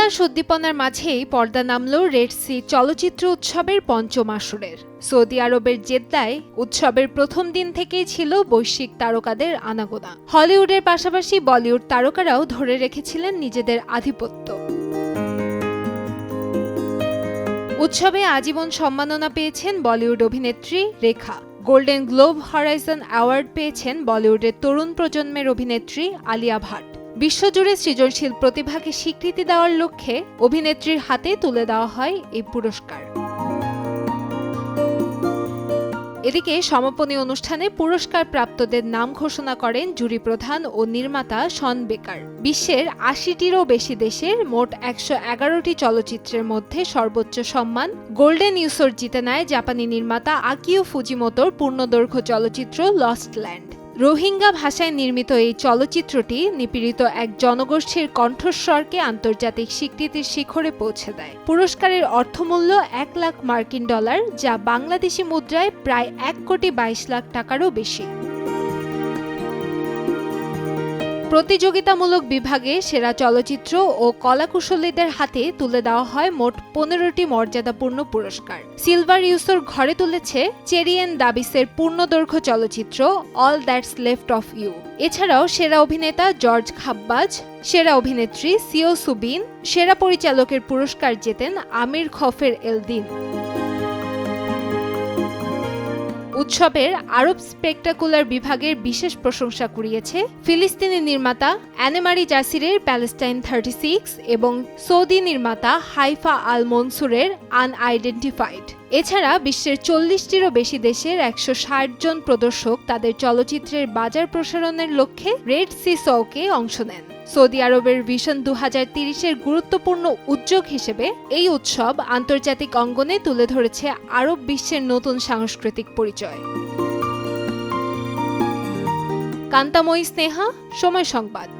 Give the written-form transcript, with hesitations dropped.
উল্লাস উদ্দীপনার মাঝেই পর্দা নামল রেড সি চলচ্চিত্র উৎসবের পঞ্চম আসরের। সৌদি আরবের জেদ্দায় উৎসবের প্রথম দিন থেকেই ছিল বৈশ্বিক তারকাদের আনাগোনা। হলিউডের পাশাপাশি বলিউড তারকারাও ধরে রেখেছিলেন নিজেদের আধিপত্য। উৎসবে আজীবন সম্মাননা পেয়েছেন বলিউড অভিনেত্রী রেখা। গোল্ডেন গ্লোব হরাইজন অ্যাওয়ার্ড পেয়েছেন বলিউডের তরুণ প্রজন্মের অভিনেত্রী আলিয়া ভাট। বিশ্বজুড়ে সৃজনশীল প্রতিভাকে স্বীকৃতি দেওয়ার লক্ষ্যে অভিনেত্রীর হাতে তুলে দেওয়া হয় এই পুরস্কার। এদিকে সমাপনী অনুষ্ঠানে পুরস্কার প্রাপ্তদের নাম ঘোষণা করেন জুরি প্রধান ও নির্মাতা শন বেকার। বিশ্বের ৮০টিরও বেশি দেশের মোট ১১১টি চলচ্চিত্রের মধ্যে সর্বোচ্চ সম্মান গোল্ডেন ইউসর জিতে নেয় জাপানি নির্মাতা আকিও ফুজিমোতোর পূর্ণদৈর্ঘ্য চলচ্চিত্র লস্ট ল্যান্ড। রোহিঙ্গা ভাষায় নির্মিত এই চলচ্চিত্রটি নিপীড়িত এক জনগোষ্ঠীর কণ্ঠস্বরকে আন্তর্জাতিক স্বীকৃতির শিখরে পৌঁছে দেয়। পুরস্কারের অর্থমূল্য $১,০০,০০০, যা বাংলাদেশি মুদ্রায় প্রায় ১,২২,০০,০০০ টাকারও বেশি। প্রতিযোগিতামূলক বিভাগে সেরা চলচ্চিত্র ও কলাকুশলীদের হাতে তুলে দেওয়া হয় মোট ১৫টি মর্যাদাপূর্ণ পুরস্কার। সিলভার ইউসর ঘরে তুলেছে চেরিয়েন দাবিসের পূর্ণদৈর্ঘ্য চলচ্চিত্র all that's left of you. এছাড়াও সেরা অভিনেতা জর্জ খাব্বাজ, সেরা অভিনেত্রী সিও সুবিন, সেরা পরিচালকের পুরস্কার জেতেন আমির খফের এলদিন। উৎসবের আরব স্পেকটাকুলার বিভাগের বিশেষ প্রশংসা কুড়িয়েছে ফিলিস্তিনি নির্মাতা অ্যানেমারি জাসিরের প্যালেস্টাইন 36 এবং সৌদি নির্মাতা হাইফা আল মনসুরের আনআইডেন্টিফাইড। এছাড়া বিশ্বের ৪০টিরও বেশি দেশের ১৬০ জন প্রদর্শক তাদের চলচ্চিত্রের বাজার প্রসারণের লক্ষ্যে রেড সি শোতে অংশ নেন। সৌদি আরবের ভিশন ২০৩০-এর গুরুত্বপূর্ণ উদ্যোগ হিসেবে এই উৎসব আন্তর্জাতিক অঙ্গনে তুলে ধরেছে আরব বিশ্বের নতুন সাংস্কৃতিক পরিচয়। কান্তাময়ী স্নেহা, সময় সংবাদ।